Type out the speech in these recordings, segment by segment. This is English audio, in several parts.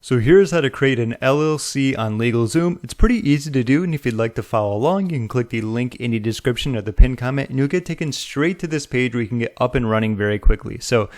So here's how to create an LLC on LegalZoom. It's pretty easy to do, and if you'd like to follow along, you can click the link in the description or the pinned comment, and you'll get taken straight to this page where you can get up and running very quickly. So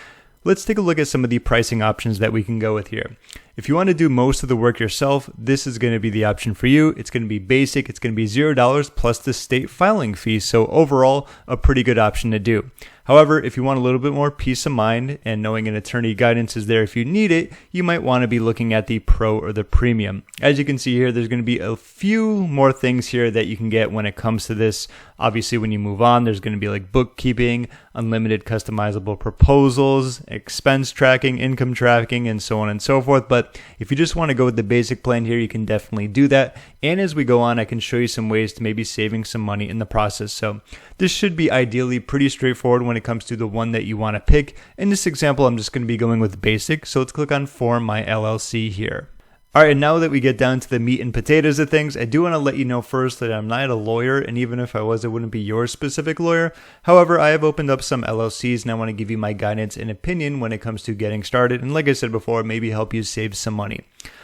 let's take a look at some of the pricing options that we can go with here. If you want to do most of the work yourself, this is going to be the option for you. It's going to be basic. It's going to be $0 plus the state filing fee. So overall, a pretty good option to do. However, if you want a little bit more peace of mind and knowing an attorney guidance is there if you need it, you might want to be looking at the Pro or the Premium. As you can see here, there's going to be a few more things here that you can get when it comes to this. Obviously, when you move on, there's going to be like bookkeeping, unlimited customizable proposals, expense tracking, income tracking, and so on and so forth. But if you just want to go with the basic plan here, you can definitely do that. And as we go on, I can show you some ways to maybe saving some money in the process. So this should be ideally pretty straightforward when it comes to the one that you want to pick. In this example, I'm just going to be going with basic. So let's click on Form My LLC here. All right, and now that we get down to the meat and potatoes of things, I do want to let you know first that I'm not a lawyer, and even if I was, I wouldn't be your specific lawyer. However, I have opened up some LLCs, and I want to give you my guidance and opinion when it comes to getting started, and like I said before, maybe help you save some money.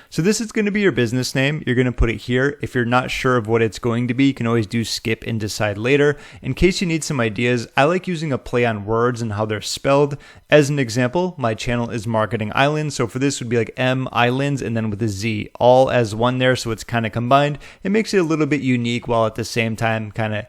So this is going to be your business name. You're going to put it here. If you're not sure of what it's going to be, you can always do skip and decide later. In case you need some ideas, I like using a play on words and how they're spelled. As an example, my channel is Marketing Island. So for this would be like M Islands and then with a Z, all as one there. So it's kind of combined. It makes it a little bit unique while at the same time kind of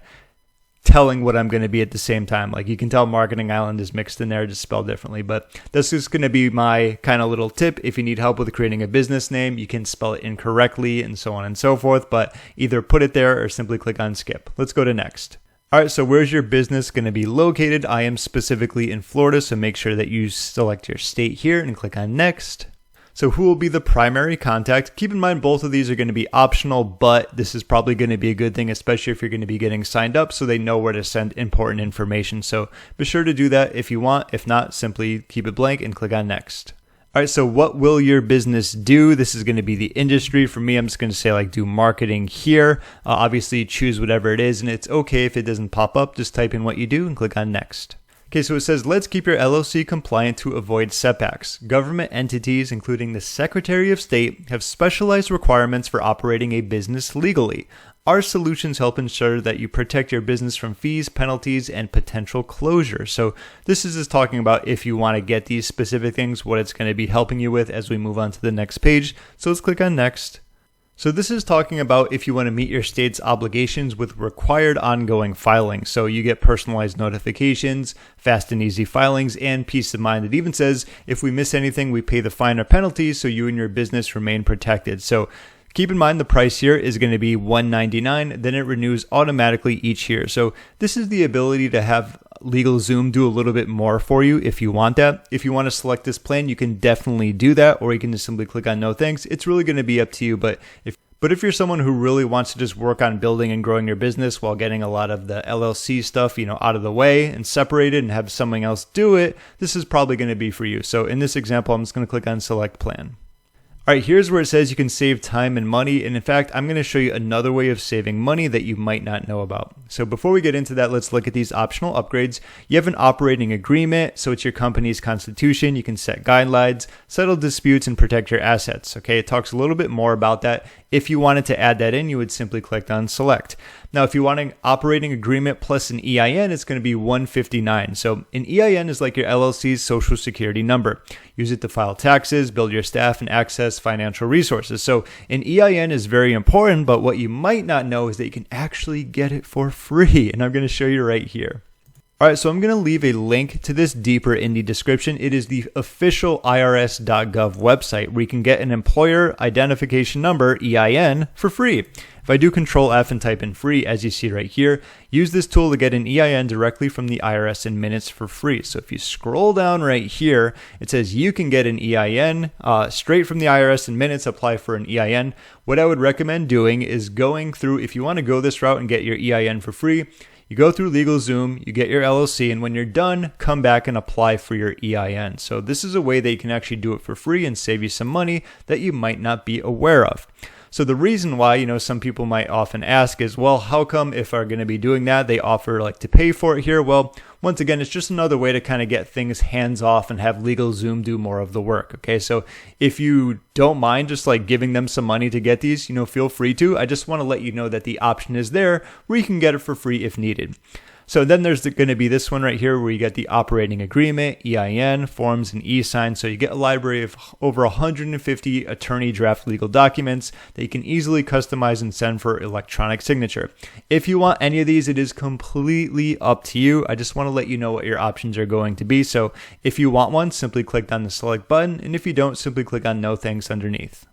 telling what I'm going to be at the same time. Like you can tell Marketing Island is mixed in there, just spelled differently, but that's just going to be my kind of little tip. If you need help with creating a business name, you can spell it incorrectly and so on and so forth, but either put it there or simply click on skip. Let's go to next. All right, so where's your business going to be located? I am specifically in Florida, so make sure that you select your state here and click on next. So who will be the primary contact? Keep in mind, both of these are going to be optional, but this is probably going to be a good thing, especially if you're going to be getting signed up so they know where to send important information. So be sure to do that if you want. If not, simply keep it blank and click on next. All right, so what will your business do? This is going to be the industry. For me, I'm just going to say like do marketing here. Obviously, choose whatever it is, and it's okay if it doesn't pop up. Just type in what you do and click on next. Okay, so it says, let's keep your LLC compliant to avoid setbacks. Government entities, including the Secretary of State, have specialized requirements for operating a business legally. Our solutions help ensure that you protect your business from fees, penalties, and potential closure. So this is just talking about if you want to get these specific things, what it's going to be helping you with as we move on to the next page. So let's click on next. So this is talking about if you want to meet your state's obligations with required ongoing filing. So you get personalized notifications, fast and easy filings, and peace of mind. It even says if we miss anything, we pay the fine or penalty so you and your business remain protected. So keep in mind the price here is going to be $199, then it renews automatically each year. So this is the ability to have LegalZoom do a little bit more for you if you want that. If you want to select this plan, you can definitely do that, or you can just simply click on no thanks. It's really going to be up to you, but if you're someone who really wants to just work on building and growing your business while getting a lot of the LLC stuff, out of the way and separated and have someone else do it, this is probably going to be for you. So in this example, I'm just going to click on select plan. All right, here's where it says you can save time and money. And in fact, I'm going to show you another way of saving money that you might not know about. So before we get into that, let's look at these optional upgrades. You have an operating agreement. So it's your company's constitution. You can set guidelines, settle disputes, and protect your assets. Okay, it talks a little bit more about that. If you wanted to add that in, you would simply click on select. Now, if you want an operating agreement plus an EIN, it's going to be $159. So an EIN is like your LLC's social security number. Use it to file taxes, build your staff, and access financial resources. So an EIN is very important, but what you might not know is that you can actually get it for free. And I'm going to show you right here. All right, so I'm going to leave a link to this deeper in the description. It is the official irs.gov website where you can get an employer identification number, EIN, for free. If I do Control F and type in free, as you see right here, use this tool to get an EIN directly from the IRS in minutes for free. So if you scroll down right here, it says you can get an EIN straight from the IRS in minutes, apply for an EIN. What I would recommend doing is going through, if you want to go this route and get your EIN for free, you go through LegalZoom, you get your LLC, and when you're done, come back and apply for your EIN. So this is a way that you can actually do it for free and save you some money that you might not be aware of. So the reason why, some people might often ask is, well, how come if are going to be doing that, they offer like to pay for it here? Well, once again, it's just another way to kind of get things hands off and have LegalZoom do more of the work. Okay, so if you don't mind just like giving them some money to get these, feel free to. I just want to let you know that the option is there where you can get it for free if needed. So then there's going to be this one right here where you get the operating agreement, EIN, forms, and e-sign. So you get a library of over 150 attorney draft legal documents that you can easily customize and send for electronic signature. If you want any of these, it is completely up to you. I just want to let you know what your options are going to be. So if you want one, simply click on the select button. And if you don't, simply click on no thanks underneath.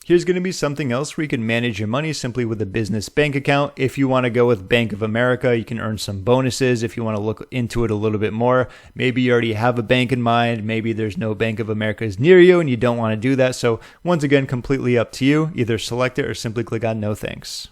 Here's going to be something else where you can manage your money simply with a business bank account. If you want to go with Bank of America, you can earn some bonuses. If you want to look into it a little bit more, maybe you already have a bank in mind. Maybe there's no Bank of Americas near you and you don't want to do that. So once again, completely up to you. Either select it or simply click on no thanks.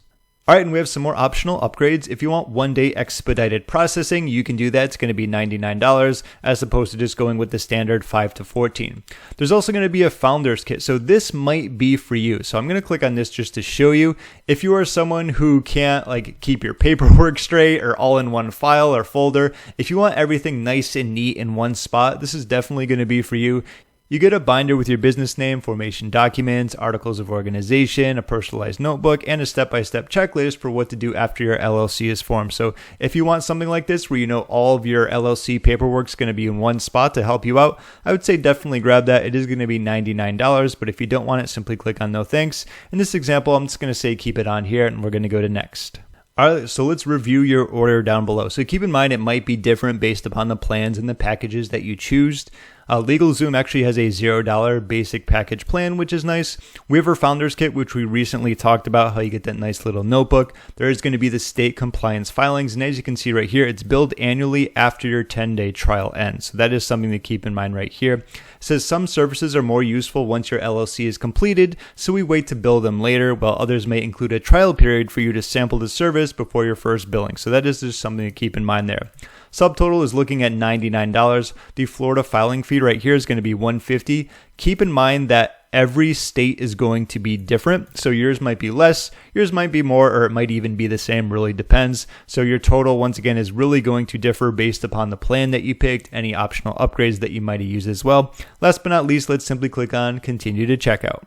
All right, and we have some more optional upgrades. If you want one-day expedited processing, you can do that. It's going to be $99 as opposed to just going with the standard 5 to 14. There's also going to be a founder's kit. So this might be for you. So I'm going to click on this just to show you. If you are someone who can't like keep your paperwork straight or all in one file or folder, if you want everything nice and neat in one spot, this is definitely going to be for you. You get a binder with your business name, formation documents, articles of organization, a personalized notebook, and a step-by-step checklist for what to do after your LLC is formed. So if you want something like this where all of your LLC paperwork is going to be in one spot to help you out, I would say definitely grab that. It is going to be $99, but if you don't want it, simply click on no thanks. In this example, I'm just going to say keep it on here, and we're going to go to next. All right, so let's review your order down below. So keep in mind it might be different based upon the plans and the packages that you choose. LegalZoom actually has a $0 basic package plan, which is nice. We have our Founders Kit, which we recently talked about, how you get that nice little notebook. There is going to be the state compliance filings, and as you can see right here, it's billed annually after your 10-day trial ends. So that is something to keep in mind right here. It says some services are more useful once your LLC is completed, so we wait to bill them later, while others may include a trial period for you to sample the service before your first billing. So that is just something to keep in mind there. Subtotal is looking at $99. The Florida filing fee right here is going to be $150. Keep in mind that every state is going to be different. So yours might be less, yours might be more, or it might even be the same, really depends. So your total, once again, is really going to differ based upon the plan that you picked, any optional upgrades that you might have used as well. Last but not least, let's simply click on continue to checkout.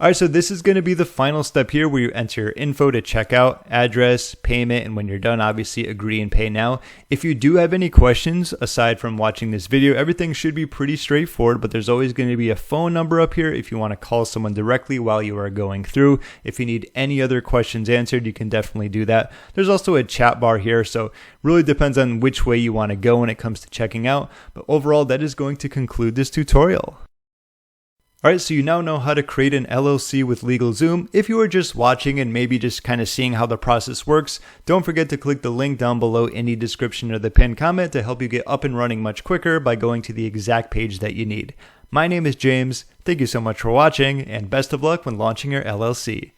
All right, so this is going to be the final step here where you enter your info to checkout, address, payment, and when you're done, obviously agree and pay now. If you do have any questions aside from watching this video, everything should be pretty straightforward, but there's always going to be a phone number up here if you want to call someone directly while you are going through. If you need any other questions answered, you can definitely do that. There's also a chat bar here, so really depends on which way you want to go when it comes to checking out. But overall, that is going to conclude this tutorial. Alright, so you now know how to create an LLC with LegalZoom. If you are just watching and maybe just kind of seeing how the process works, don't forget to click the link down below in the description or the pinned comment to help you get up and running much quicker by going to the exact page that you need. My name is James, thank you so much for watching, and best of luck when launching your LLC.